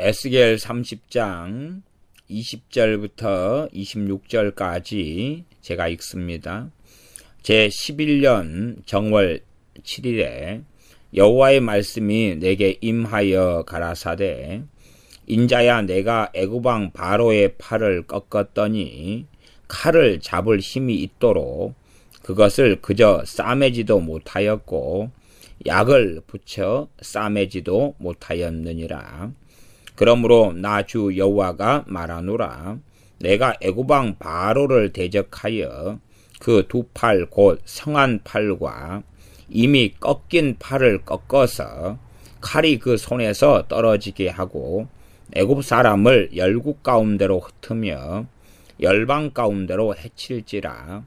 에스겔 30장 20절부터 26절까지 제가 읽습니다. 제11년 정월 7일에 여호와의 말씀이 내게 임하여 가라사대, 인자야, 내가 애굽 왕 바로의 팔을 꺾었더니 칼을 잡을 힘이 있도록 그것을 그저 싸매지도 못하였고 약을 붙여 싸매지도 못하였느니라. 그러므로 나 주 여호와가 말하노라. 내가 애굽 왕 바로를 대적하여 그 두 팔 곧 성한 팔과 이미 꺾인 팔을 꺾어서 칼이 그 손에서 떨어지게 하고 애굽 사람을 열국 가운데로 흩으며 열방 가운데로 해칠지라.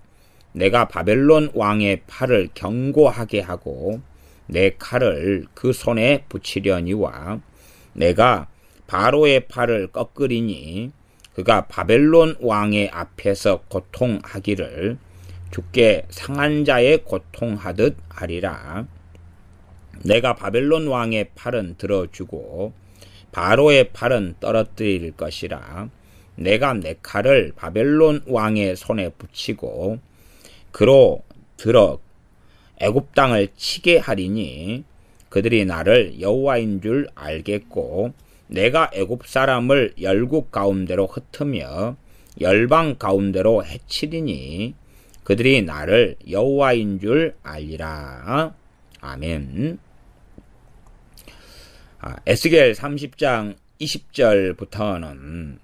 내가 바벨론 왕의 팔을 견고하게 하고 내 칼을 그 손에 붙이려니와 내가 바로의 팔을 꺾으리니 그가 바벨론 왕의 앞에서 고통하기를 죽게 상한 자의 고통하듯 하리라. 내가 바벨론 왕의 팔은 들어주고 바로의 팔은 떨어뜨릴 것이라. 내가 내 칼을 바벨론 왕의 손에 붙이고 그로 들어 애굽 땅을 치게 하리니 그들이 나를 여호와인 줄 알겠고 내가 애굽 사람을 열국 가운데로 흩으며 열방 가운데로 해치리니 그들이 나를 여호와인 줄 알리라. 아멘. 에스겔 30장 20절부터는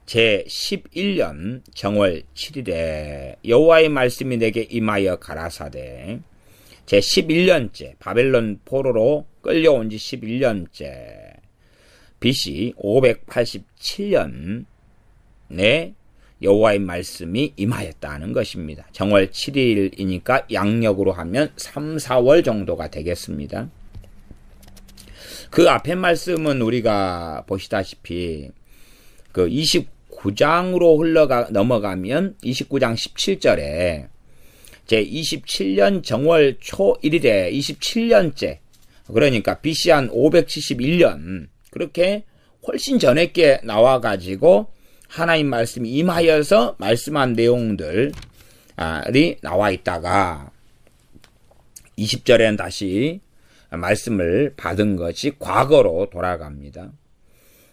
제11년 정월 7일에 여호와의 말씀이 내게 임하여 가라사대, 제11년째 바벨론 포로로 끌려온 지 11년째 BC 587년에 여호와의 말씀이 임하였다는 것입니다. 정월 7일이니까 양력으로 하면 3, 4월 정도가 되겠습니다. 그 앞에 말씀은 우리가 보시다시피 그 29장으로 넘어가면 29장 17절에 제27년 정월 초 1일에 27년째, 그러니까 BC 한 571년, 그렇게 훨씬 전에 게 나와가지고 하나님 말씀이 임하여서 말씀한 내용들이 나와 있다가 20절에는 다시 말씀을 받은 것이 과거로 돌아갑니다.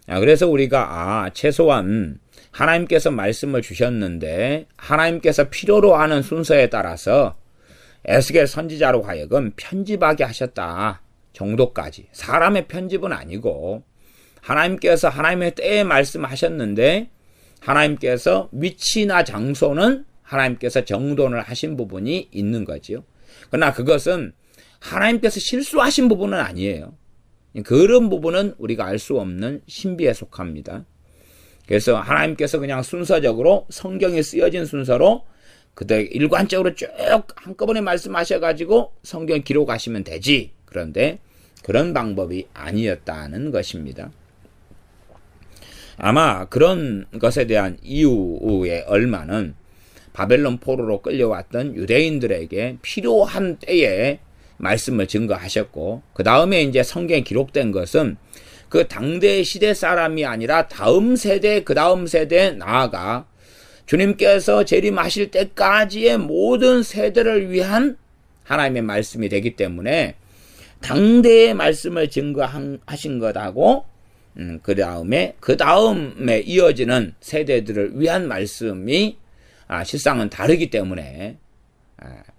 그래서 우리가 최소한 하나님께서 말씀을 주셨는데 하나님께서 필요로 하는 순서에 따라서 에스겔 선지자로 하여금 편집하게 하셨다 정도까지, 사람의 편집은 아니고 하나님께서 하나님의 때에 말씀하셨는데 하나님께서 위치나 장소는 하나님께서 정돈을 하신 부분이 있는 거지요. 그러나 그것은 하나님께서 실수하신 부분은 아니에요. 그런 부분은 우리가 알 수 없는 신비에 속합니다. 그래서 하나님께서 그냥 순서적으로 성경이 쓰여진 순서로 그들 일관적으로 쭉 한꺼번에 말씀하셔가지고 성경 기록하시면 되지. 그런데 그런 방법이 아니었다는 것입니다. 아마 그런 것에 대한 이유의 얼마는 바벨론 포로로 끌려왔던 유대인들에게 필요한 때에 말씀을 증거하셨고, 그 다음에 이제 성경에 기록된 것은 그 당대 시대 사람이 아니라 다음 세대, 그 다음 세대에 나아가 주님께서 재림하실 때까지의 모든 세대를 위한 하나님의 말씀이 되기 때문에 당대의 말씀을 증거하신 것하고 그 다음에 이어지는 세대들을 위한 말씀이 실상은 다르기 때문에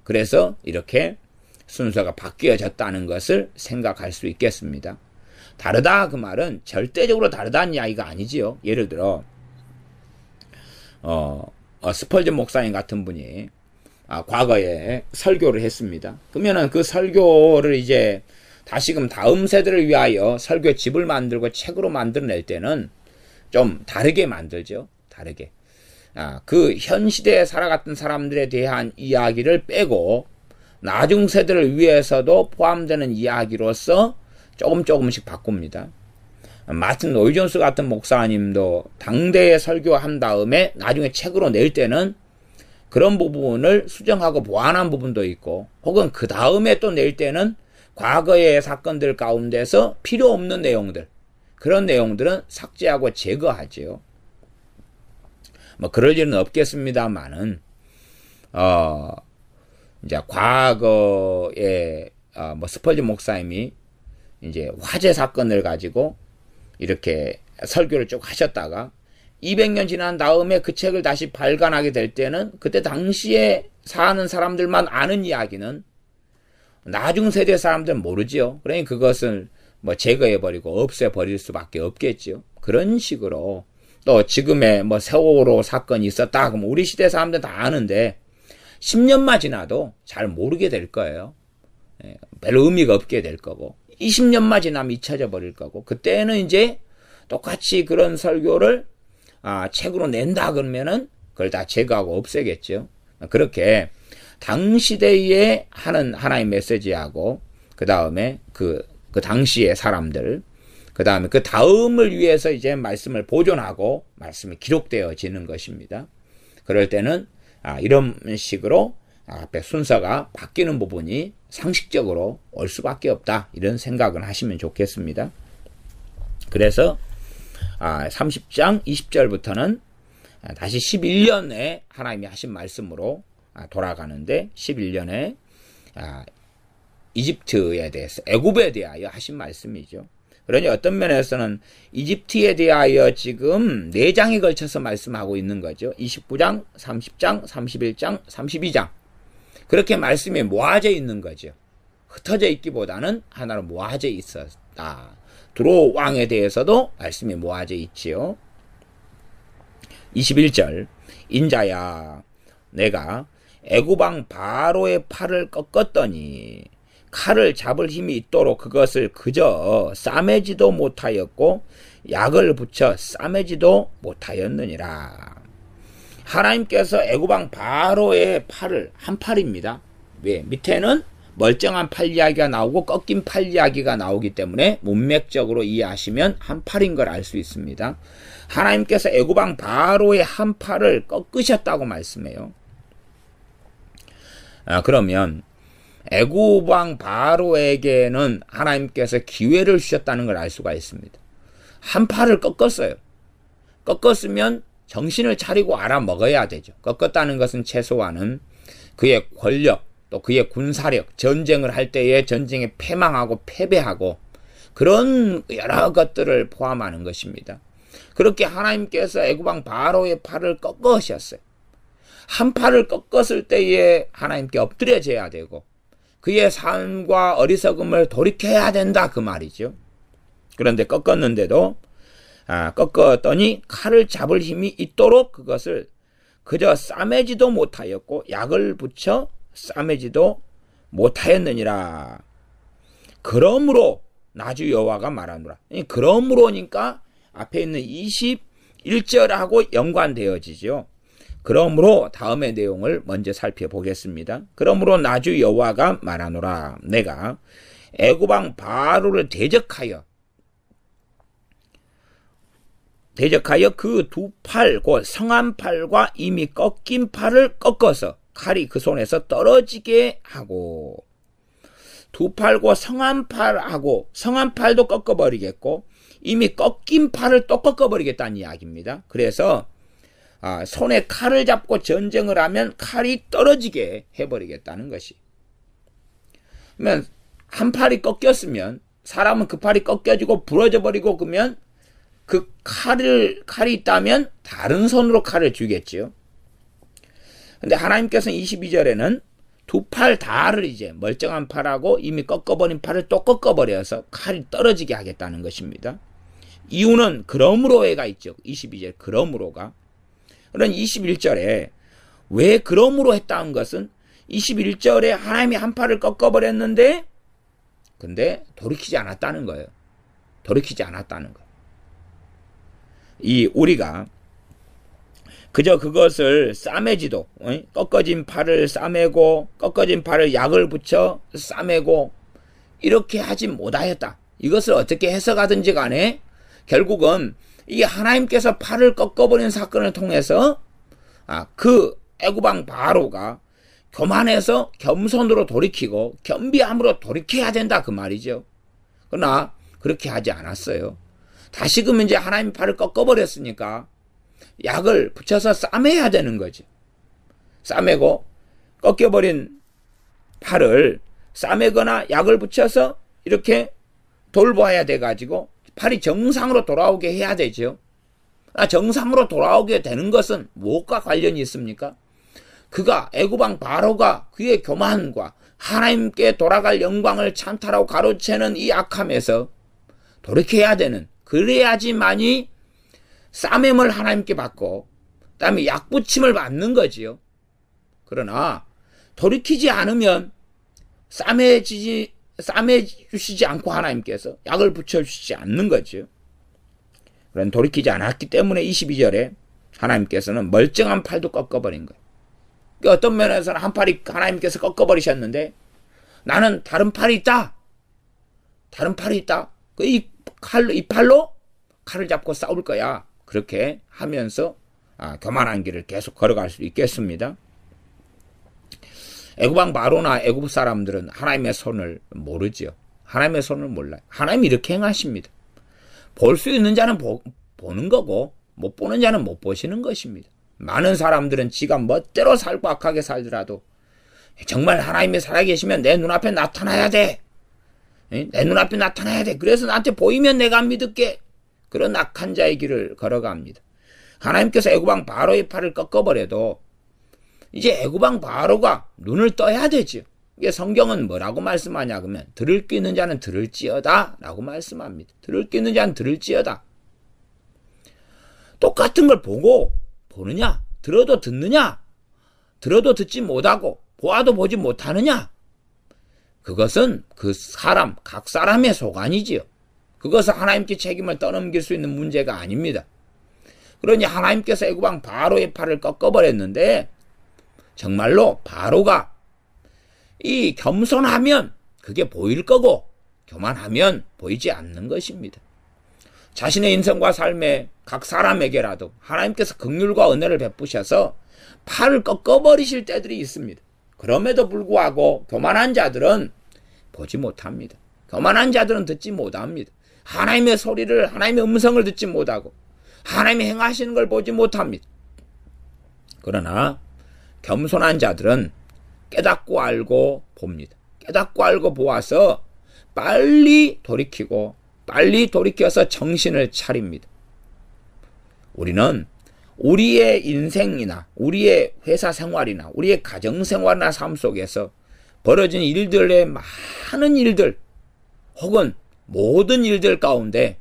그래서 이렇게 순서가 바뀌어졌다는 것을 생각할 수 있겠습니다. 다르다 그 말은 절대적으로 다르다는 이야기가 아니지요. 예를 들어 스펄전 목사님 같은 분이 과거에 설교를 했습니다. 그러면은 그 설교를 이제 다시금 다음 세대를 위하여 설교집을 만들고 책으로 만들어낼 때는 좀 다르게 만들죠. 다르게. 그 현 시대에 살아갔던 사람들에 대한 이야기를 빼고 나중 세대를 위해서도 포함되는 이야기로서 조금씩 바꿉니다. 마틴 로이 존스 같은 목사님도 당대에 설교한 다음에 나중에 책으로 낼 때는 그런 부분을 수정하고 보완한 부분도 있고, 혹은 그 다음에 또 낼 때는 과거의 사건들 가운데서 필요 없는 내용들, 그런 내용들은 삭제하고 제거하지요. 뭐 그럴 일은 없겠습니다만은 이제 과거에 뭐 스펄전 목사님이 이제 화재 사건을 가지고 이렇게 설교를 쭉 하셨다가 200년 지난 다음에 그 책을 다시 발간하게 될 때는 그때 당시에 사는 사람들만 아는 이야기는 나중 세대 사람들은 모르지요. 그러니 그것을 뭐 제거해버리고 없애버릴 수밖에 없겠지요. 그런 식으로 또 지금의 뭐 세월호 사건이 있었다 그럼 우리 시대 사람들은 다 아는데 10년만 지나도 잘 모르게 될 거예요. 별로 의미가 없게 될 거고 20년만 지나면 잊혀져 버릴 거고 그때는 이제 똑같이 그런 설교를 책으로 낸다 그러면은 그걸 다 제거하고 없애겠죠. 그렇게 당시대에 하는 하나의 메시지하고 그 다음에 그 당시의 사람들 그 다음에 그 다음을 위해서 이제 말씀을 보존하고 말씀이 기록되어지는 것입니다. 그럴 때는 이런 식으로 앞에 순서가 바뀌는 부분이 상식적으로 올 수밖에 없다. 이런 생각을 하시면 좋겠습니다. 그래서 30장 20절부터는 다시 11년에 하나님이 하신 말씀으로 돌아가는데 11년에 이집트에 대해서 애굽에 대하여 하신 말씀이죠. 그러니 어떤 면에서는 이집트에 대하여 지금 4장에 걸쳐서 말씀하고 있는 거죠. 29장, 30장, 31장, 32장. 그렇게 말씀이 모아져 있는 거죠. 흩어져 있기보다는 하나로 모아져 있었다. 두로 왕에 대해서도 말씀이 모아져 있지요. 21절 인자야 내가 애굽 왕 바로의 팔을 꺾었더니 칼을 잡을 힘이 있도록 그것을 그저 싸매지도 못하였고 약을 붙여 싸매지도 못하였느니라. 하나님께서 애굽 왕 바로의 팔을 한 팔입니다. 왜? 밑에는 멀쩡한 팔 이야기가 나오고 꺾인 팔 이야기가 나오기 때문에 문맥적으로 이해하시면 한 팔인 걸 알 수 있습니다. 하나님께서 애굽 왕 바로의 한 팔을 꺾으셨다고 말씀해요. 그러면 애굽 왕 바로에게는 하나님께서 기회를 주셨다는 걸 알 수가 있습니다. 한 팔을 꺾었어요. 꺾었으면 정신을 차리고 알아먹어야 되죠. 꺾었다는 것은 최소한은 그의 권력 또 그의 군사력, 전쟁을 할 때에 전쟁에 패망하고 패배하고 그런 여러 것들을 포함하는 것입니다. 그렇게 하나님께서 애굽 왕 바로의 팔을 꺾으셨어요. 한 팔을 꺾었을 때에 하나님께 엎드려져야 되고 그의 삶과 어리석음을 돌이켜야 된다 그 말이죠. 그런데 꺾었는데도 꺾었더니 칼을 잡을 힘이 있도록 그것을 그저 싸매지도 못하였고 약을 붙여 싸매지도 못하였느니라. 그러므로 나주 여호와가 말하노라. 그러므로니까 앞에 있는 21절하고 연관되어지죠. 그러므로 다음의 내용을 먼저 살펴보겠습니다. 그러므로 나주 여호와가 말하노라. 내가 애굽 왕 바로를 대적하여 그 두 팔, 곧 성한 팔과 이미 꺾인 팔을 꺾어서 칼이 그 손에서 떨어지게 하고 두 팔과 성한 팔하고 성한 팔도 꺾어버리겠고 이미 꺾인 팔을 또 꺾어버리겠다는 이야기입니다. 그래서 손에 칼을 잡고 전쟁을 하면 칼이 떨어지게 해버리겠다는 것이. 그러면 한 팔이 꺾였으면 사람은 그 팔이 꺾여지고 부러져 버리고 그러면 그 칼이 있다면 다른 손으로 칼을 쥐겠지요. 근데 하나님께서는 22절에는 두 팔 다를 이제 멀쩡한 팔하고 이미 꺾어버린 팔을 또 꺾어버려서 칼이 떨어지게 하겠다는 것입니다. 이유는 그러므로가 있죠. 22절 그러므로가. 그런 21절에 왜 그러므로 했다는 것은 21절에 하나님이 한 팔을 꺾어버렸는데 근데 돌이키지 않았다는 거예요. 돌이키지 않았다는 거예요. 우리가 그저 그것을 싸매지도 꺾어진 팔을 싸매고 꺾어진 팔을 약을 붙여 싸매고 이렇게 하지 못하였다. 이것을 어떻게 해석하든지 간에 결국은 이 하나님께서 팔을 꺾어버린 사건을 통해서 그 애굽 왕 바로가 교만해서 겸손으로 돌이키고 겸비함으로 돌이켜야 된다 그 말이죠. 그러나 그렇게 하지 않았어요. 다시금 이제 하나님 팔을 꺾어버렸으니까 약을 붙여서 싸매야 되는 거지. 싸매고 꺾여버린 팔을 싸매거나 약을 붙여서 이렇게 돌봐야 돼가지고 팔이 정상으로 돌아오게 해야 되죠. 정상으로 돌아오게 되는 것은 무엇과 관련이 있습니까? 그가 애굽왕 바로가 그의 교만과 하나님께 돌아갈 영광을 찬탈하고 가로채는 이 악함에서 돌이켜야 되는, 그래야지만이 싸매을 하나님께 받고 그다음에 약붙임을 받는 거지요. 그러나 돌이키지 않으면 싸매주시지 않고 하나님께서 약을 붙여주시지 않는 거죠. 그런 돌이키지 않았기 때문에 22절에 하나님께서는 멀쩡한 팔도 꺾어버린 거예요. 어떤 면에서는 한 팔이 하나님께서 꺾어버리셨는데 나는 다른 팔이 있다. 다른 팔이 있다. 이 팔로 칼을 잡고 싸울 거야. 그렇게 하면서 교만한 길을 계속 걸어갈 수 있겠습니다. 애굽왕 바로나 애굽 사람들은 하나님의 손을 모르죠. 하나님의 손을 몰라요. 하나님이 이렇게 행하십니다. 볼 수 있는 자는 보는 거고 못 보는 자는 못 보시는 것입니다. 많은 사람들은 지가 멋대로 살고 악하게 살더라도 정말 하나님이 살아계시면 내 눈앞에 나타나야 돼. 내 눈앞에 나타나야 돼. 그래서 나한테 보이면 내가 믿을게. 그런 악한 자의 길을 걸어갑니다. 하나님께서 애굽왕 바로의 팔을 꺾어버려도 이제 애굽왕 바로가 눈을 떠야 되죠. 이게 성경은 뭐라고 말씀하냐 그러면 들을 귀 있는 자는 들을지어다 라고 말씀합니다. 들을 귀 있는 자는 들을지어다. 똑같은 걸 보느냐? 들어도 듣느냐? 들어도 듣지 못하고 보아도 보지 못하느냐? 그것은 각 사람의 소관이지요. 그것은 하나님께 책임을 떠넘길 수 있는 문제가 아닙니다. 그러니 하나님께서 애굽왕 바로의 팔을 꺾어버렸는데 정말로 바로가 이 겸손하면 그게 보일 거고 교만하면 보이지 않는 것입니다. 자신의 인생과 삶에 각 사람에게라도 하나님께서 긍휼과 은혜를 베푸셔서 팔을 꺾어버리실 때들이 있습니다. 그럼에도 불구하고 교만한 자들은 보지 못합니다. 교만한 자들은 듣지 못합니다. 하나님의 소리를, 하나님의 음성을 듣지 못하고 하나님이 행하시는 걸 보지 못합니다. 그러나 겸손한 자들은 깨닫고 알고 봅니다. 깨닫고 알고 보아서 빨리 돌이켜서 정신을 차립니다. 우리는 우리의 인생이나 우리의 회사 생활이나 우리의 가정 생활이나 삶 속에서 벌어진 일들의 많은 일들 혹은 모든 일들 가운데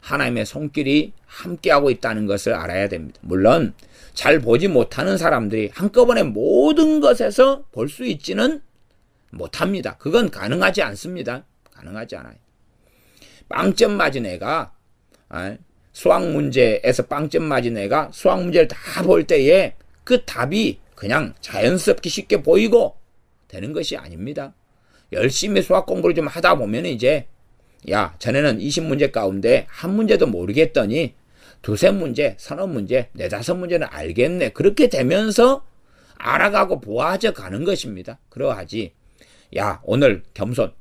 하나님의 손길이 함께하고 있다는 것을 알아야 됩니다. 물론 잘 보지 못하는 사람들이 한꺼번에 모든 것에서 볼 수 있지는 못합니다. 그건 가능하지 않습니다. 가능하지 않아요. 빵점 맞은 애가 수학 문제에서 빵점 맞은 애가 수학 문제를 다 볼 때에 그 답이 그냥 자연스럽게 쉽게 보이고 되는 것이 아닙니다. 열심히 수학 공부를 좀 하다 보면 이제 전에는 20문제 가운데 한 문제도 모르겠더니 두세 문제, 서너 문제, 네다섯 문제는 알겠네. 그렇게 되면서 알아가고 보아져 가는 것입니다. 그러하지 오늘 겸손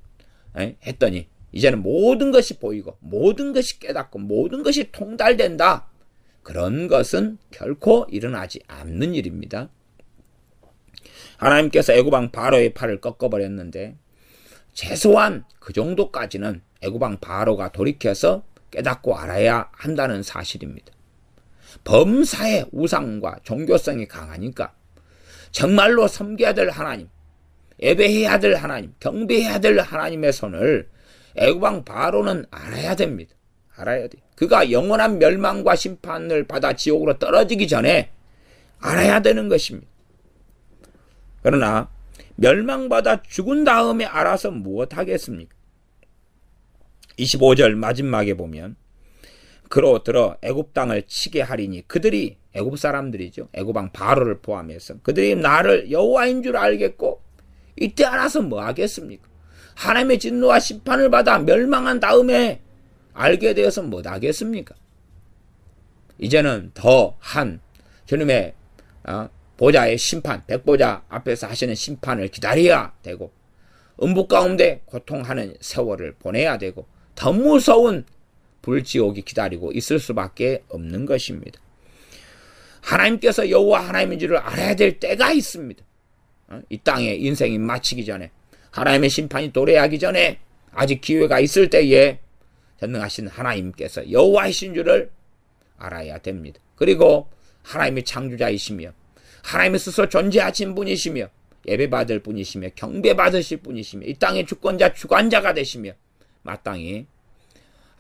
했더니 이제는 모든 것이 보이고 모든 것이 깨닫고 모든 것이 통달된다. 그런 것은 결코 일어나지 않는 일입니다. 하나님께서 애굽왕 바로의 팔을 꺾어버렸는데 최소한 그 정도까지는 애굽왕 바로가 돌이켜서 깨닫고 알아야 한다는 사실입니다. 범사의 우상과 종교성이 강하니까 정말로 섬겨야 될 하나님, 예배해야 될 하나님, 경배해야 될 하나님의 손을 애굽왕 바로는 알아야 됩니다. 알아야 돼요. 그가 영원한 멸망과 심판을 받아 지옥으로 떨어지기 전에 알아야 되는 것입니다. 그러나 멸망받아 죽은 다음에 알아서 무엇하겠습니까? 25절 마지막에 보면 그로 들어 애굽 땅을 치게 하리니 그들이 애굽 사람들이죠. 애굽왕 바로를 포함해서 그들이 나를 여호와인 줄 알겠고 이때 알아서 뭐 하겠습니까? 하나님의 진노와 심판을 받아 멸망한 다음에 알게 되어서 뭐 하겠습니까? 이제는 더한 주님의 보좌의 심판, 백보좌 앞에서 하시는 심판을 기다려야 되고 음부 가운데 고통하는 세월을 보내야 되고 더 무서운 불지옥이 기다리고 있을 수밖에 없는 것입니다. 하나님께서 여호와 하나님인 줄을 알아야 될 때가 있습니다. 이 땅에 인생이 마치기 전에, 하나님의 심판이 도래하기 전에 아직 기회가 있을 때에 전능하신 하나님께서 여호와이신 줄을 알아야 됩니다. 그리고 하나님의 창조자이시며 하나님의 스스로 존재하신 분이시며 예배받을 분이시며 경배받으실 분이시며 이 땅의 주권자 주관자가 되시며 마땅히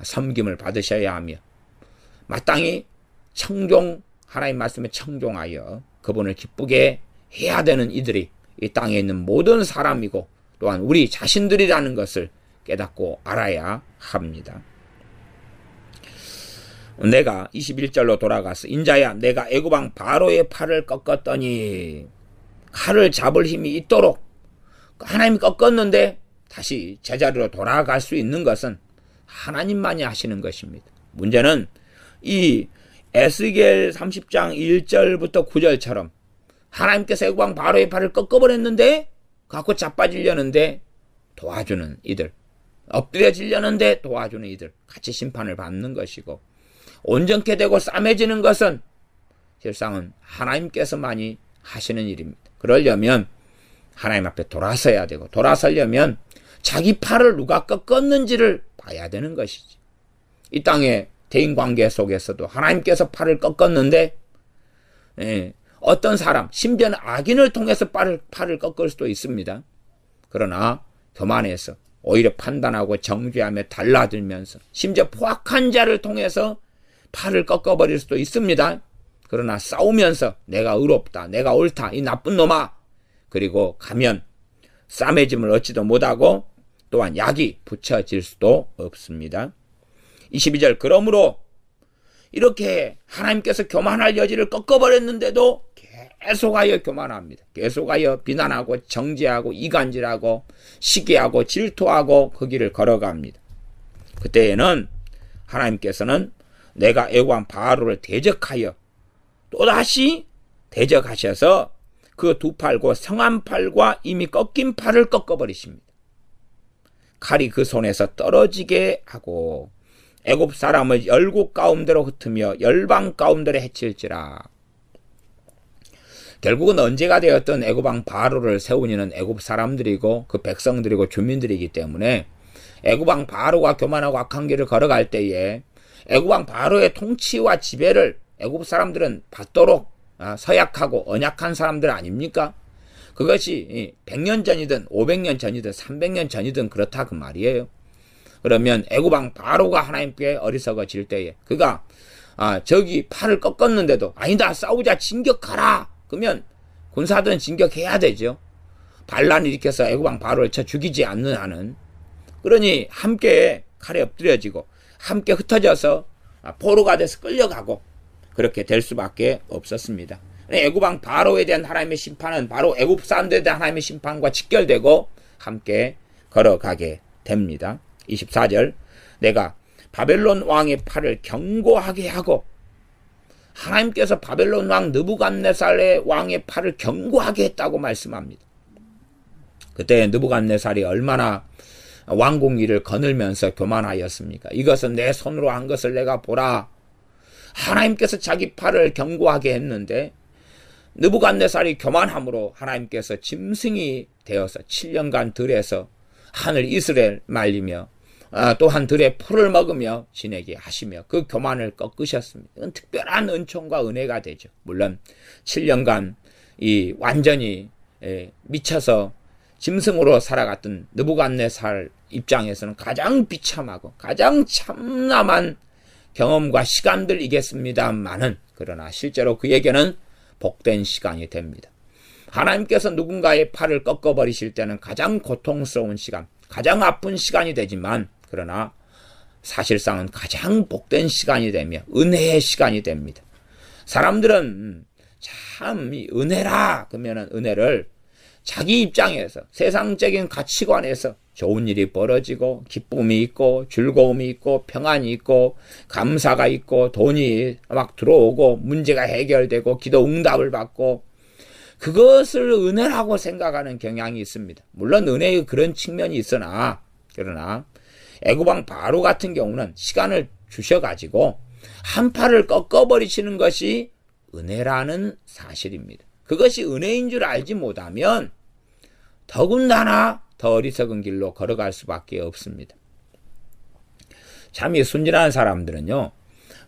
섬김을 받으셔야 하며 마땅히 하나님 말씀에 청종하여 그분을 기쁘게 해야 되는 이들이 이 땅에 있는 모든 사람이고 또한 우리 자신들이라는 것을 깨닫고 알아야 합니다. 내가 21절로 돌아가서 인자야 내가 애굽왕 바로의 팔을 꺾었더니 칼을 잡을 힘이 있도록 하나님이 꺾었는데 다시 제자리로 돌아갈 수 있는 것은 하나님만이 하시는 것입니다. 문제는 이 에스겔 30장 1절부터 9절처럼 하나님께서 애굽왕 바로의 팔을 꺾어버렸는데 갖고 자빠지려는데 도와주는 이들, 엎드려지려는데 도와주는 이들, 같이 심판을 받는 것이고 온전케 되고 싸매지는 것은 실상은 하나님께서만이 하시는 일입니다. 그러려면 하나님 앞에 돌아서야 되고 돌아서려면 자기 팔을 누가 꺾었는지를 봐야 되는 것이지. 이 땅의 대인관계 속에서도 하나님께서 팔을 꺾었는데 어떤 사람, 심지어는 악인을 통해서 팔을 꺾을 수도 있습니다. 그러나 교만해서 오히려 판단하고 정죄하며 달라들면서 심지어 포악한 자를 통해서 팔을 꺾어버릴 수도 있습니다. 그러나 싸우면서 내가 의롭다, 내가 옳다, 이 나쁜 놈아. 그리고 가면 싸매짐을 얻지도 못하고 또한 약이 붙여질 수도 없습니다. 22절 그러므로 이렇게 하나님께서 교만할 여지를 꺾어버렸는데도 계속하여 교만합니다. 계속하여 비난하고 정죄하고 이간질하고 시기하고 질투하고 그 길을 걸어갑니다. 그때에는 하나님께서는 내가 애굽왕 바로를 대적하여 또다시 대적하셔서 그 두 팔과 성한 팔과 이미 꺾인 팔을 꺾어버리십니다. 칼이 그 손에서 떨어지게 하고 애굽 사람을 열국 가운데로 흩으며 열방 가운데로 해칠지라. 결국은 언제가 되었던 애굽왕 바로를 세우니는 애굽 사람들이고 그 백성들이고 주민들이기 때문에 애굽왕 바로가 교만하고 악한 길을 걸어갈 때에 애굽왕 바로의 통치와 지배를 애굽 사람들은 받도록 서약하고 언약한 사람들 아닙니까? 그것이 100년 전이든 500년 전이든 300년 전이든 그렇다 그 말이에요. 그러면 애굽왕 바로가 하나님께 어리석어질 때에 그가 저기 팔을 꺾었는데도 아니다 싸우자 진격하라 그러면 군사들은 진격해야 되죠. 반란을 일으켜서 애굽왕 바로를 쳐 죽이지 않는 한은. 그러니 함께 칼에 엎드려지고 함께 흩어져서 포로가 돼서 끌려가고 그렇게 될 수밖에 없었습니다. 애굽왕 바로에 대한 하나님의 심판은 바로 애굽 사람들에 대한 하나님의 심판과 직결되고 함께 걸어가게 됩니다. 24절 내가 바벨론 왕의 팔을 견고하게 하고 하나님께서 바벨론 왕 느부갓네살의 왕의 팔을 견고하게 했다고 말씀합니다. 그때 느부갓네살이 얼마나 왕궁 일을 거늘면서 교만하였습니까? 이것은 내 손으로 한 것을 내가 보라. 하나님께서 자기 팔을 견고하게 했는데 느부갓네살이 교만함으로 하나님께서 짐승이 되어서 7년간 들에서 하늘 이스라엘 말리며 또한 들의 풀을 먹으며 지내게 하시며 그 교만을 꺾으셨습니다. 이건 특별한 은총과 은혜가 되죠. 물론 7년간 완전히 미쳐서 짐승으로 살아갔던 느부갓네살 입장에서는 가장 비참하고 가장 참남한 경험과 시간들이겠습니다만은 그러나 실제로 그에게는 복된 시간이 됩니다. 하나님께서 누군가의 팔을 꺾어버리실 때는 가장 고통스러운 시간, 가장 아픈 시간이 되지만 그러나 사실상은 가장 복된 시간이 되며 은혜의 시간이 됩니다. 사람들은 참 은혜라 그러면은 은혜를 자기 입장에서 세상적인 가치관에서 좋은 일이 벌어지고 기쁨이 있고 즐거움이 있고 평안이 있고 감사가 있고 돈이 막 들어오고 문제가 해결되고 기도 응답을 받고 그것을 은혜라고 생각하는 경향이 있습니다. 물론 은혜의 그런 측면이 있으나 그러나 애굽왕 바로 같은 경우는 시간을 주셔가지고 한 팔을 꺾어버리시는 것이 은혜라는 사실입니다. 그것이 은혜인 줄 알지 못하면 더군다나 더 어리석은 길로 걸어갈 수밖에 없습니다. 참 이 순진한 사람들은요,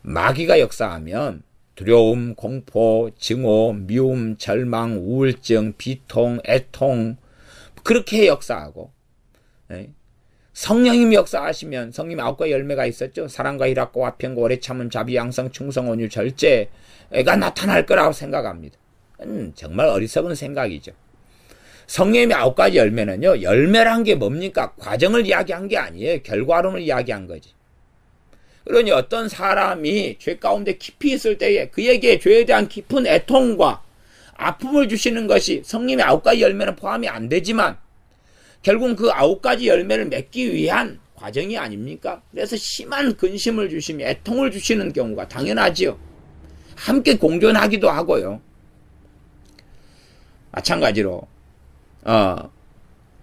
마귀가 역사하면 두려움, 공포, 증오, 미움, 절망, 우울증, 비통, 애통 그렇게 역사하고, 성령님이 역사하시면 성님 9가지 열매가 있었죠. 사랑과 희락과 화평과 오래 참음, 자비, 양성, 충성, 온유, 절제가 나타날 거라고 생각합니다. 정말 어리석은 생각이죠. 성령님의 9가지 열매는요, 열매란 게 뭡니까? 과정을 이야기한 게 아니에요. 결과론을 이야기한 거지. 그러니 어떤 사람이 죄 가운데 깊이 있을 때에 그에게 죄에 대한 깊은 애통과 아픔을 주시는 것이 성령님의 9가지 열매는 포함이 안 되지만 결국 그 9가지 열매를 맺기 위한 과정이 아닙니까? 그래서 심한 근심을 주시며 애통을 주시는 경우가 당연하지요. 함께 공존하기도 하고요. 마찬가지로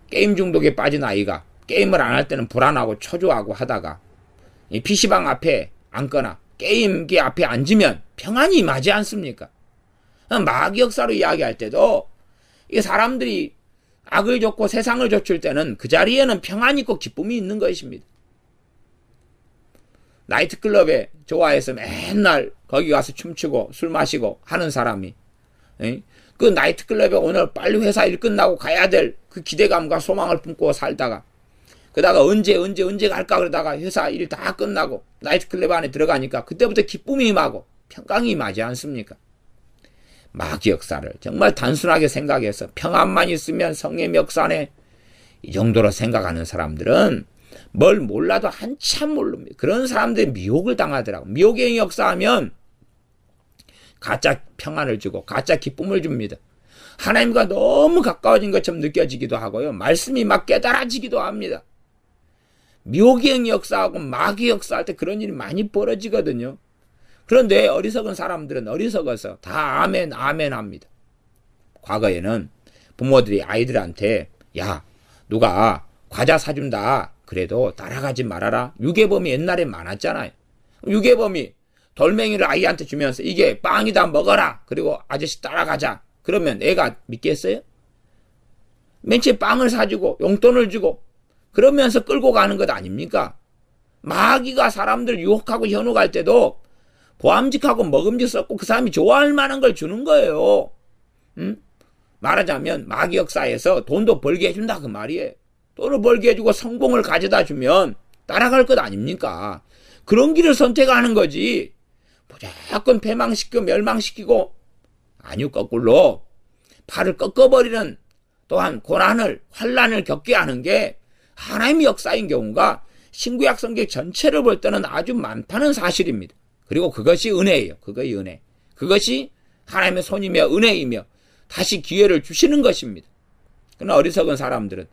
게임 중독에 빠진 아이가 게임을 안 할 때는 불안하고 초조하고 하다가 이 PC방 앞에 앉거나 게임기 앞에 앉으면 평안이 임하지 않습니까? 마귀 역사로 이야기할 때도 이 사람들이 악을 좇고 세상을 좇을 때는 그 자리에는 평안이 있고 기쁨이 있는 것입니다. 나이트클럽에 좋아해서 맨날 거기 가서 춤추고 술 마시고 하는 사람이 그 나이트클럽에 오늘 빨리 회사 일 끝나고 가야 될 그 기대감과 소망을 품고 살다가 그러다가 언제 갈까 그러다가 회사 일 다 끝나고 나이트클럽 안에 들어가니까 그때부터 기쁨이 임하고 평강이 임하지 않습니까? 마귀 역사를 정말 단순하게 생각해서 평안만 있으면 성령의 역사네 이 정도로 생각하는 사람들은 뭘 몰라도 한참 모릅니다. 그런 사람들이 미혹을 당하더라고. 미혹의 역사하면 가짜 평안을 주고 가짜 기쁨을 줍니다. 하나님과 너무 가까워진 것처럼 느껴지기도 하고요. 말씀이 막 깨달아지기도 합니다. 미혹의 역사하고 마귀 역사할 때 그런 일이 많이 벌어지거든요. 그런데 어리석은 사람들은 어리석어서 다 아멘 합니다. 과거에는 부모들이 아이들한테 야 누가 과자 사준다 그래도 따라가지 말아라. 유괴범이 옛날에 많았잖아요. 유괴범이 돌멩이를 아이한테 주면서 이게 빵이다 먹어라. 그리고 아저씨 따라가자. 그러면 애가 믿겠어요? 맨 처음에 빵을 사주고 용돈을 주고 그러면서 끌고 가는 것 아닙니까? 마귀가 사람들 유혹하고 현혹할 때도 보암직하고 먹음직스럽고 그 사람이 좋아할 만한 걸 주는 거예요. 말하자면 마귀 역사에서 돈도 벌게 해준다 그 말이에요. 돈을 벌게 해주고 성공을 가져다 주면 따라갈 것 아닙니까? 그런 길을 선택하는 거지. 무조건 패망시키고 멸망시키고 아니요 거꾸로 팔을 꺾어버리는 또한 고난을 환난을 겪게 하는 게 하나님의 역사인 경우가 신구약 성경 전체를 볼 때는 아주 많다는 사실입니다. 그리고 그것이 은혜예요. 그것이 은혜. 그것이 하나님의 손이며 은혜이며 다시 기회를 주시는 것입니다. 그러나 어리석은 사람들은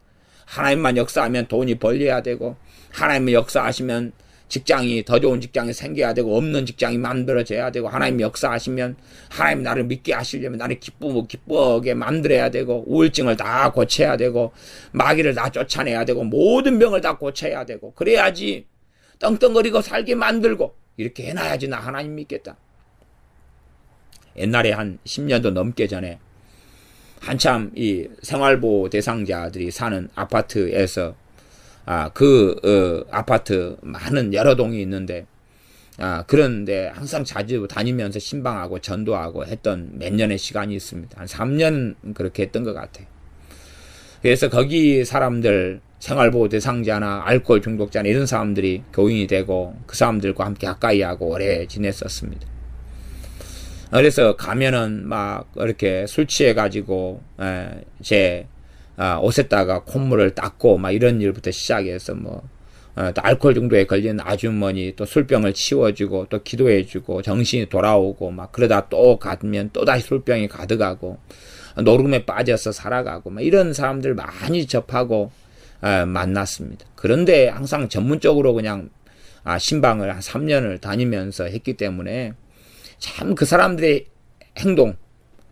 하나님만 역사하면 돈이 벌려야 되고 하나님의 역사하시면 직장이 더 좋은 직장이 생겨야 되고 없는 직장이 만들어져야 되고 하나님이 역사하시면 하나님 나를 믿게 하시려면 나를 기쁘게 만들어야 되고 우울증을 다 고쳐야 되고 마귀를 다 쫓아내야 되고 모든 병을 다 고쳐야 되고 그래야지 떵떵거리고 살게 만들고 이렇게 해놔야지 나 하나님 믿겠다. 옛날에 한 10년도 넘게 전에 한참 이 생활보호 대상자들이 사는 아파트에서 아파트 많은 여러 동이 있는데 그런데 항상 자주 다니면서 신방하고 전도하고 했던 몇 년의 시간이 있습니다. 한 3년 그렇게 했던 것 같아요. 그래서 거기 사람들 생활보호 대상자나 알코올 중독자나 이런 사람들이 교인이 되고 그 사람들과 함께 가까이 하고 오래 지냈었습니다. 그래서 가면은 막 이렇게 술 취해가지고 제 옷에다가 콧물을 닦고 막 이런 일부터 시작해서 또 알코올 중독에 걸린 아주머니 또 술병을 치워주고 또 기도해주고 정신이 돌아오고 막 그러다 또 가면 또 다시 술병이 가득하고 노름에 빠져서 살아가고 막 이런 사람들 많이 접하고 만났습니다. 그런데 항상 전문적으로 그냥 신방을 한 3년을 다니면서 했기 때문에 참 그 사람들의 행동,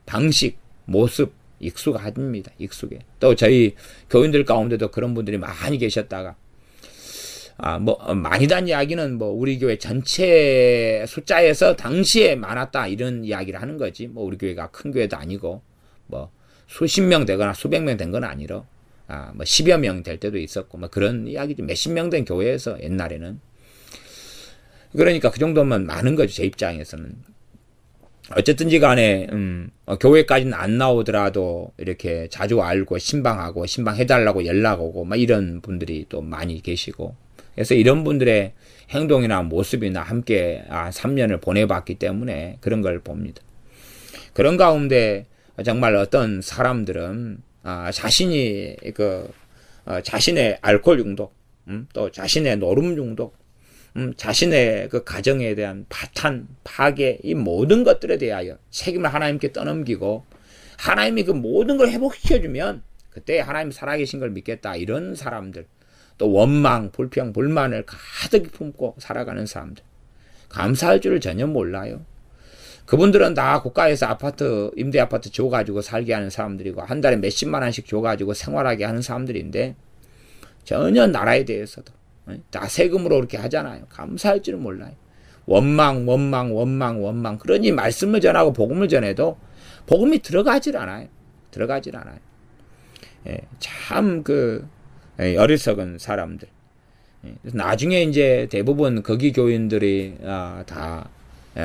방식, 모습 익숙합니다. 익숙해. 또 저희 교인들 가운데도 그런 분들이 많이 계셨다가 많이단 이야기는 우리 교회 전체 숫자에서 당시에 많았다 이런 이야기를 하는 거지. 우리 교회가 큰 교회도 아니고 수십 명 되거나 수백 명 된 건 아니라 10여 명 될 때도 있었고 그런 이야기죠. 몇십 명 된 교회에서 옛날에는. 그러니까 그 정도면 많은 거죠. 제 입장에서는. 어쨌든지 간에 교회까지는 안 나오더라도 이렇게 자주 알고 신방하고 신방해달라고 연락 오고 이런 분들이 또 많이 계시고, 그래서 이런 분들의 행동이나 모습이나 함께 3년을 보내봤기 때문에 그런 걸 봅니다. 그런 가운데 정말 어떤 사람들은 자신이 자신의 알코올 중독, 또 자신의 노름 중독, 자신의 그 가정에 대한 파탄, 파괴, 이 모든 것들에 대하여 책임을 하나님께 떠넘기고 하나님이 그 모든 걸 회복시켜주면 그때 하나님 살아계신 걸 믿겠다. 이런 사람들, 또 원망, 불평, 불만을 가득 품고 살아가는 사람들, 감사할 줄을 전혀 몰라요. 그분들은 다 국가에서 아파트, 임대 아파트 줘가지고 살게 하는 사람들이고 한 달에 몇십만 원씩 줘가지고 생활하게 하는 사람들인데 전혀 나라에 대해서도 다 세금으로 그렇게 하잖아요. 감사할 줄은 몰라요. 원망. 그러니 말씀을 전하고 복음을 전해도 복음이 들어가질 않아요. 참 어리석은 사람들. 나중에 이제 대부분 거기 교인들이 다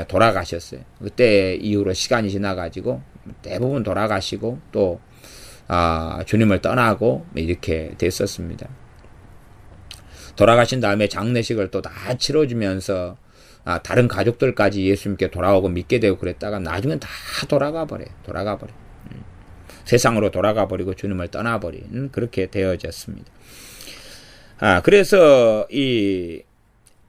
돌아가셨어요. 그때 이후로 시간이 지나가지고 대부분 돌아가시고 또 주님을 떠나고 이렇게 됐었습니다. 돌아가신 다음에 장례식을 또 다 치러주면서 다른 가족들까지 예수님께 돌아오고 믿게 되고 그랬다가 나중엔 다 돌아가 버려. 세상으로 돌아가 버리고 주님을 떠나버린 그렇게 되어졌습니다. 그래서 이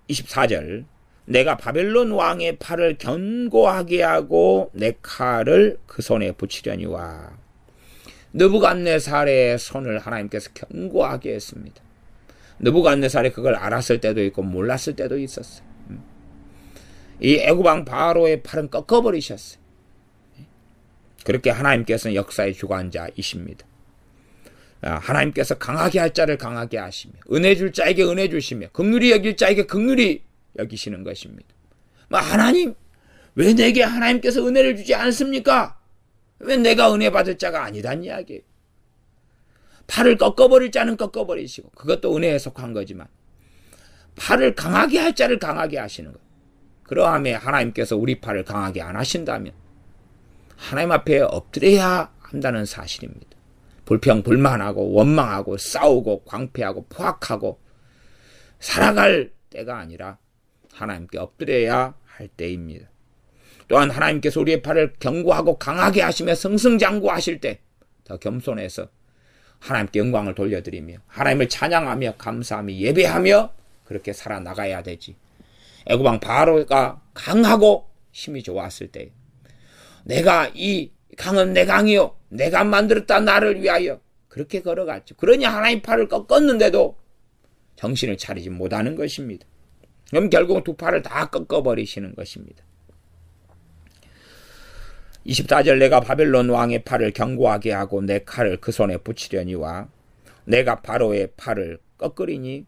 24절, 내가 바벨론 왕의 팔을 견고하게 하고 내 칼을 그 손에 붙이려니와. 느부갓네살의 손을 하나님께서 견고하게 했습니다. 느부갓네살이 그걸 알았을 때도 있고 몰랐을 때도 있었어요. 이 애굽 왕 바로의 팔은 꺾어버리셨어요. 그렇게 하나님께서는 역사의 주관자이십니다. 하나님께서 강하게 할 자를 강하게 하시며 은혜 줄 자에게 은혜 주시며 긍휼히 여길 자에게 긍휼히 여기시는 것입니다. 하나님, 왜 내게 하나님께서 은혜를 주지 않습니까? 왜 내가 은혜 받을 자가 아니단 이야기예요. 팔을 꺾어버릴 자는 꺾어버리시고 그것도 은혜에 속한 거지만 팔을 강하게 할 자를 강하게 하시는 거예요. 그러함에 하나님께서 우리 팔을 강하게 안 하신다면 하나님 앞에 엎드려야 한다는 사실입니다. 불평, 불만하고 원망하고 싸우고 광패하고 포악하고 살아갈 때가 아니라 하나님께 엎드려야 할 때입니다. 또한 하나님께서 우리의 팔을 견고하고 강하게 하시며 승승장구하실 때 더 겸손해서 하나님께 영광을 돌려드리며 하나님을 찬양하며 감사하며 예배하며 그렇게 살아나가야 되지. 애굽 왕 바로가 강하고 힘이 좋았을 때 내가 이 강은 내 강이요 내가 만들었다 나를 위하여 그렇게 걸어갔죠. 그러니 하나님 팔을 꺾었는데도 정신을 차리지 못하는 것입니다. 그럼 결국 두 팔을 다 꺾어버리시는 것입니다. 24절, 내가 바벨론 왕의 팔을 견고하게 하고 내 칼을 그 손에 붙이려니와 내가 바로의 팔을 꺾으리니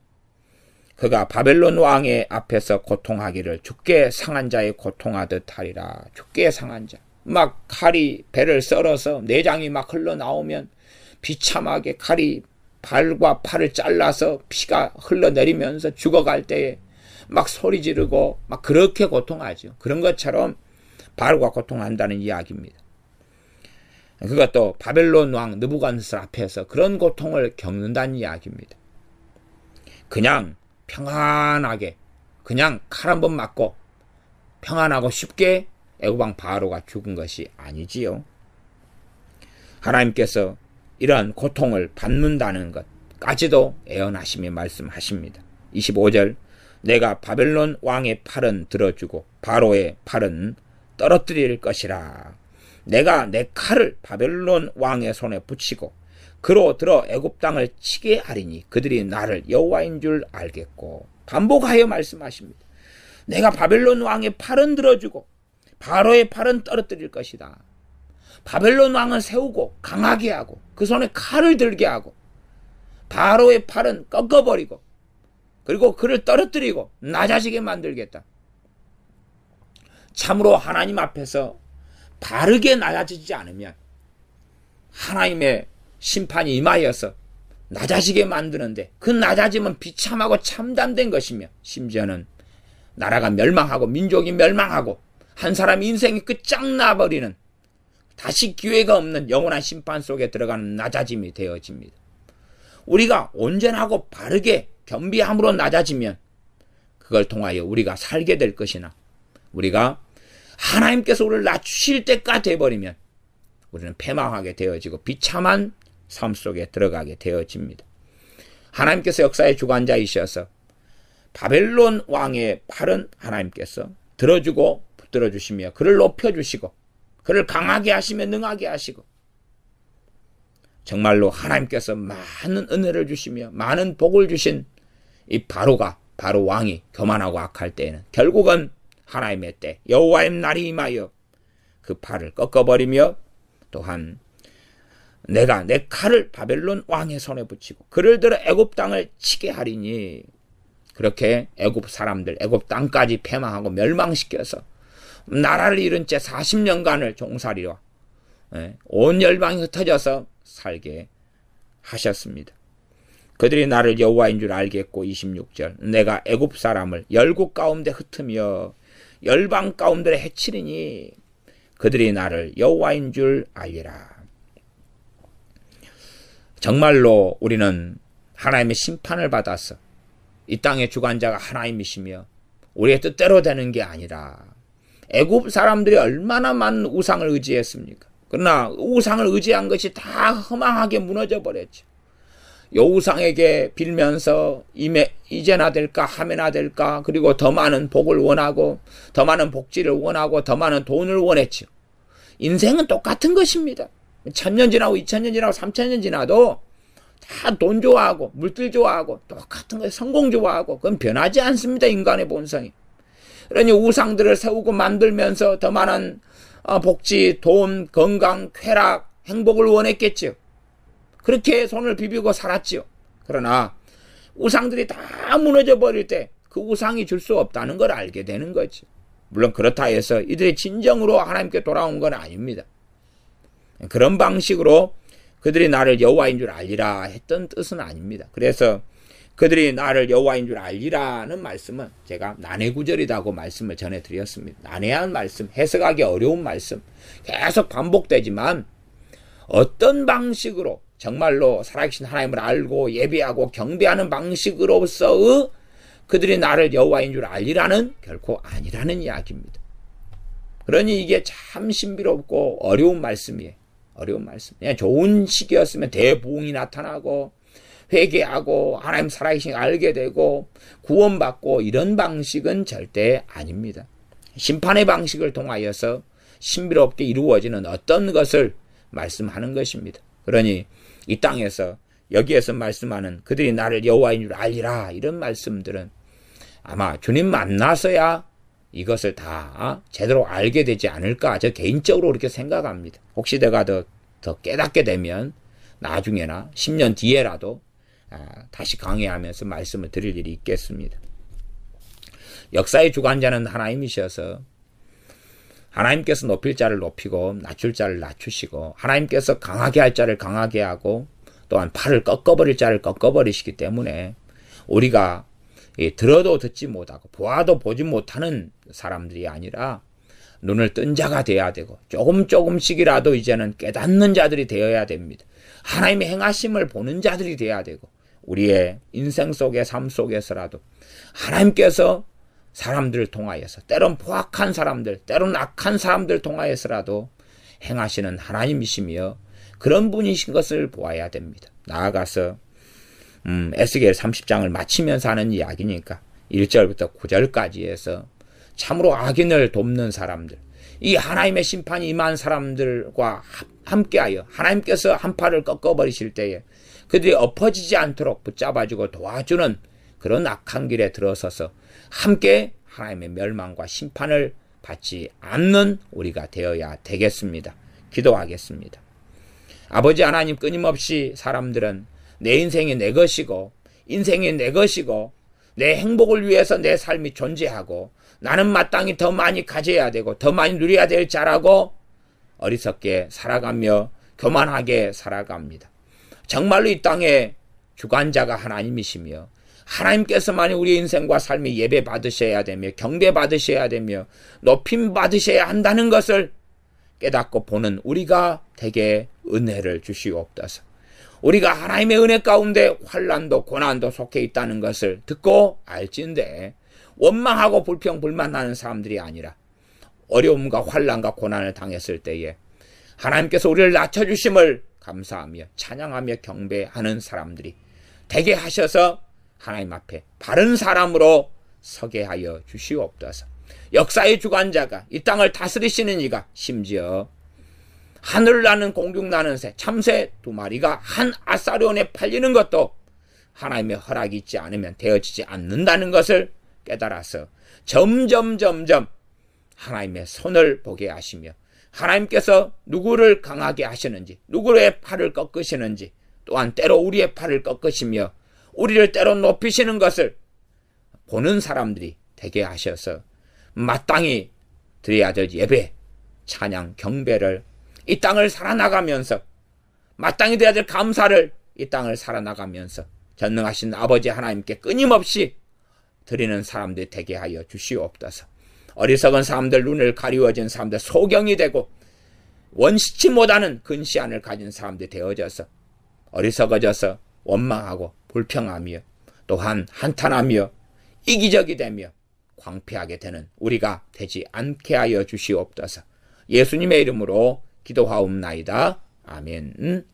그가 바벨론 왕의 앞에서 고통하기를 죽게 상한 자의 고통하듯 하리라. 죽게 상한 자. 막 칼이 배를 썰어서 내장이 막 흘러나오면 비참하게 칼이 발과 팔을 잘라서 피가 흘러내리면서 죽어갈 때에 막 소리 지르고 막 그렇게 고통하죠. 그런 것처럼 바로가 고통한다는 이야기입니다. 그것도 바벨론 왕 느부갓네살 앞에서 그런 고통을 겪는다는 이야기입니다. 그냥 평안하게 그냥 칼 한 번 맞고 평안하고 쉽게 애굽 왕 바로가 죽은 것이 아니지요. 하나님께서 이러한 고통을 받는다는 것까지도 예언하시며 말씀하십니다. 25절, 내가 바벨론 왕의 팔은 들어주고 바로의 팔은 떨어뜨릴 것이라. 내가 내 칼을 바벨론 왕의 손에 붙이고 그로 들어 애굽 땅을 치게 하리니 그들이 나를 여호와인 줄 알겠고. 반복하여 말씀하십니다. 내가 바벨론 왕의 팔은 들어주고 바로의 팔은 떨어뜨릴 것이다. 바벨론 왕은 세우고 강하게 하고 그 손에 칼을 들게 하고 바로의 팔은 꺾어버리고 그리고 그를 떨어뜨리고 낮아지게 만들겠다. 참으로 하나님 앞에서 바르게 낮아지지 않으면 하나님의 심판이 임하여서 낮아지게 만드는데, 그 낮아짐은 비참하고 참담된 것이며 심지어는 나라가 멸망하고 민족이 멸망하고 한 사람의 인생이 끝장나버리는, 다시 기회가 없는 영원한 심판 속에 들어가는 낮아짐이 되어집니다. 우리가 온전하고 바르게 겸비함으로 낮아지면 그걸 통하여 우리가 살게 될 것이나, 우리가 하나님께서 우리를 낮추실 때가 되어버리면 우리는 패망하게 되어지고 비참한 삶 속에 들어가게 되어집니다. 하나님께서 역사의 주관자이셔서 바벨론 왕의 팔은 하나님께서 들어주고 붙들어 주시며 그를 높여주시고 그를 강하게 하시며 능하게 하시고, 정말로 하나님께서 많은 은혜를 주시며 많은 복을 주신 이 바로 왕이 교만하고 악할 때에는 결국은 하나님의 때, 여호와의 날이 임하여 그 팔을 꺾어버리며, 또한 내가 내 칼을 바벨론 왕의 손에 붙이고 그를 들어 애굽 땅을 치게 하리니, 그렇게 애굽 사람들, 애굽 땅까지 패망하고 멸망시켜서 나라를 잃은 채 40년간을 종살이와 온 열방이 흩어져서 살게 하셨습니다. 그들이 나를 여호와인 줄 알겠고, 26절, 내가 애굽 사람을 열국 가운데 흩으며 열방 가운데 해치리니 그들이 나를 여호와인 줄 알리라. 정말로 우리는 하나님의 심판을 받아서 이 땅의 주관자가 하나님이시며 우리의 뜻대로 되는 게 아니라, 애굽 사람들이 얼마나 많은 우상을 의지했습니까? 그러나 우상을 의지한 것이 다 허망하게 무너져 버렸죠. 이 우상에게 빌면서 이제나 될까 하면나 될까, 그리고 더 많은 복을 원하고 더 많은 복지를 원하고 더 많은 돈을 원했죠. 인생은 똑같은 것입니다. 1000년 지나고 2000년 지나고 3000년 지나도 다 돈 좋아하고 물질 좋아하고 똑같은 거예요. 성공 좋아하고. 그건 변하지 않습니다. 인간의 본성이. 그러니 우상들을 세우고 만들면서 더 많은 복지, 돈, 건강, 쾌락, 행복을 원했겠죠. 그렇게 손을 비비고 살았지요. 그러나 우상들이 다 무너져 버릴 때 그 우상이 줄 수 없다는 걸 알게 되는 거죠. 물론 그렇다 해서 이들이 진정으로 하나님께 돌아온 건 아닙니다. 그런 방식으로 그들이 나를 여호와인 줄 알리라 했던 뜻은 아닙니다. 그래서 그들이 나를 여호와인 줄 알리라는 말씀은 제가 난해구절이라고 말씀을 전해드렸습니다. 난해한 말씀, 해석하기 어려운 말씀, 계속 반복되지만 어떤 방식으로 정말로 살아계신 하나님을 알고 예배하고 경배하는 방식으로서의 그들이 나를 여호와인 줄 알리라는 결코 아니라는 이야기입니다. 그러니 이게 참 신비롭고 어려운 말씀이에요. 어려운 말씀. 그냥 좋은 시기였으면 대부흥이 나타나고 회개하고 하나님 살아계신 걸 알게 되고 구원받고, 이런 방식은 절대 아닙니다. 심판의 방식을 통하여서 신비롭게 이루어지는 어떤 것을 말씀하는 것입니다. 그러니 이 땅에서 여기에서 말씀하는 그들이 나를 여호와인 줄 알리라, 이런 말씀들은 아마 주님 만나서야 이것을 다 제대로 알게 되지 않을까, 저 개인적으로 그렇게 생각합니다. 혹시 내가 더 깨닫게 되면 나중에나 10년 뒤에라도 다시 강의하면서 말씀을 드릴 일이 있겠습니다. 역사의 주관자는 하나님이셔서 하나님께서 높일 자를 높이고 낮출 자를 낮추시고, 하나님께서 강하게 할 자를 강하게 하고 또한 팔을 꺾어버릴 자를 꺾어버리시기 때문에 우리가 들어도 듣지 못하고 보아도 보지 못하는 사람들이 아니라 눈을 뜬 자가 되어야 되고, 조금씩이라도 이제는 깨닫는 자들이 되어야 됩니다. 하나님의 행하심을 보는 자들이 되어야 되고, 우리의 인생 속의 삶 속에서라도 하나님께서 사람들을 통하여서, 때론 포악한 사람들, 때론 악한 사람들을 통하여서라도 행하시는 하나님이시며 그런 분이신 것을 보아야 됩니다. 나아가서 에스겔 30장을 마치면서 하는 이야기니까 1절부터 9절까지 해서 참으로 악인을 돕는 사람들, 이 하나님의 심판이 임한 사람들과 함께하여 하나님께서 한 팔을 꺾어버리실 때에 그들이 엎어지지 않도록 붙잡아주고 도와주는 그런 악한 길에 들어서서 함께 하나님의 멸망과 심판을 받지 않는 우리가 되어야 되겠습니다. 기도하겠습니다. 아버지 하나님, 끊임없이 사람들은 내 인생이 내 것이고 인생이 내 것이고 내 행복을 위해서 내 삶이 존재하고 나는 마땅히 더 많이 가져야 되고 더 많이 누려야 될 자라고 어리석게 살아가며 교만하게 살아갑니다. 정말로 이 땅의 주관자가 하나님이시며 하나님께서만이 우리 인생과 삶이 예배 받으셔야 되며 경배 받으셔야 되며 높임 받으셔야 한다는 것을 깨닫고 보는 우리가 되게 은혜를 주시옵소서. 우리가 하나님의 은혜 가운데 환난도 고난도 속해 있다는 것을 듣고 알진대 원망하고 불평불만하는 사람들이 아니라 어려움과 환난과 고난을 당했을 때에 하나님께서 우리를 낮춰주심을 감사하며 찬양하며 경배하는 사람들이 되게 하셔서 하나님 앞에 바른 사람으로 서게 하여 주시옵소서. 역사의 주관자가 이 땅을 다스리시는 이가 심지어 하늘을 나는 공중 나는 새 참새 2마리가 한 아사리온에 팔리는 것도 하나님의 허락이 있지 않으면 되어지지 않는다는 것을 깨달아서 점점 하나님의 손을 보게 하시며 하나님께서 누구를 강하게 하시는지 누구의 팔을 꺾으시는지 또한 때로 우리의 팔을 꺾으시며 우리를 때로 높이시는 것을 보는 사람들이 되게 하셔서 마땅히 드려야 될 예배, 찬양, 경배를 이 땅을 살아나가면서 마땅히 드려야 될 감사를 이 땅을 살아나가면서 전능하신 아버지 하나님께 끊임없이 드리는 사람들이 되게 하여 주시옵소서. 어리석은 사람들, 눈을 가리워진 사람들, 소경이 되고 원시치 못하는 근시안을 가진 사람들이 되어져서 어리석어져서 원망하고 불평하며 또한 한탄하며 이기적이 되며 광폐하게 되는 우리가 되지 않게 하여 주시옵소서. 예수님의 이름으로 기도하옵나이다. 아멘.